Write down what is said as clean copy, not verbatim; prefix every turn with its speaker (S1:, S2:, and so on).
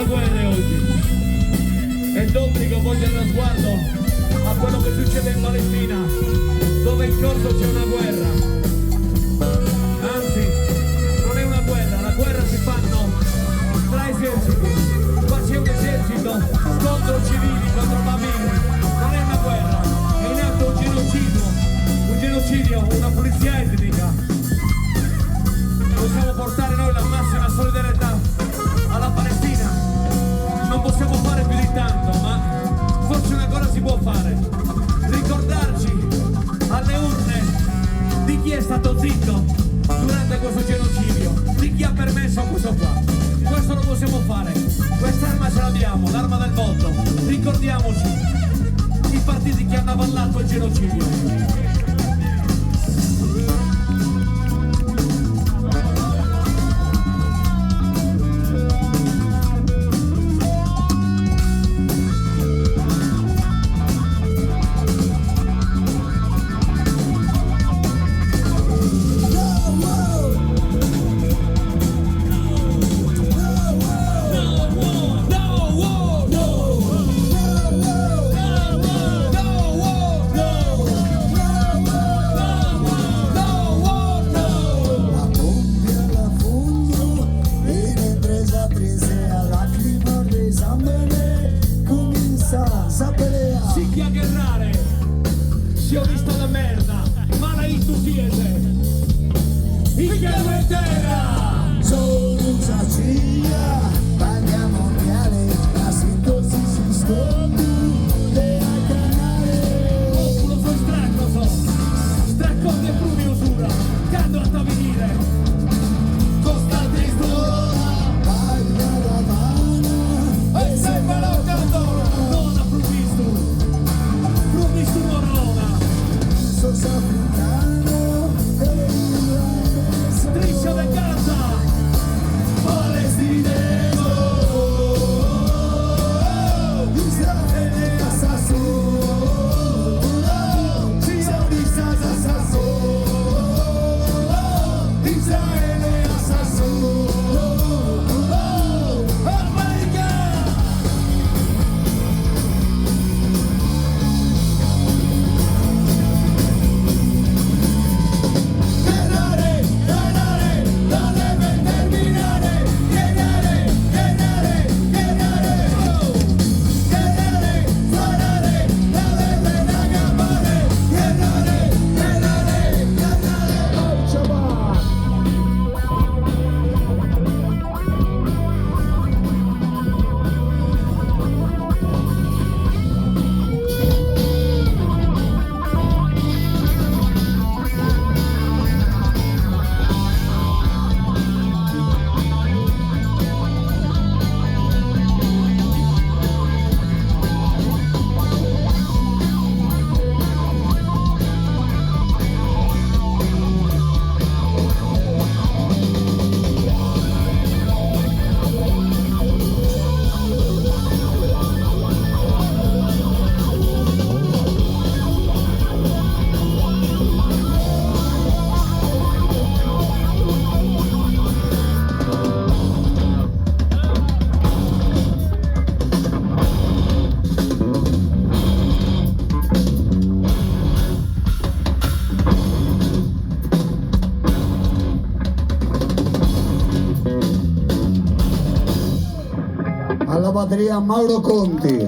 S1: guerre oggi e d'obbligo voglio dare sguardo a quello che succede in Palestina, dove in corso c'è una guerra. Anzi, non è una guerra, la guerra si fanno tra eserciti. Qua c'è un esercito contro civili, contro bambini. Non è una guerra, è in atto un genocidio, una pulizia etnica. Possiamo portare noi la massima solidarietà alla Palestina, non possiamo fare più di tanto, ma forse una cosa si può fare: ricordarci alle urne di chi è stato zitto durante questo genocidio, di chi ha permesso questo qua. Questo lo possiamo fare, quest'arma ce l'abbiamo, l'arma del voto. Ricordiamoci i partiti che hanno avallato il genocidio. Si chiacchierare, si ho visto la merda, ma la tu siete in chiave terra.
S2: Sono una cia, bagna mondiale, la sintosi si scopre, le a canale.
S1: Oppure sono stracco di prumi usura, quando a venire, costa tristura,
S2: bagna la mano,
S1: e sempre lo cantone. Non ha provvisto morona.
S2: sos africano,
S1: Striscia de casa, palestinese.
S2: Israele assassino, sionista assassino, Israele assassino,
S1: America!
S2: alla batteria Mauro Conti.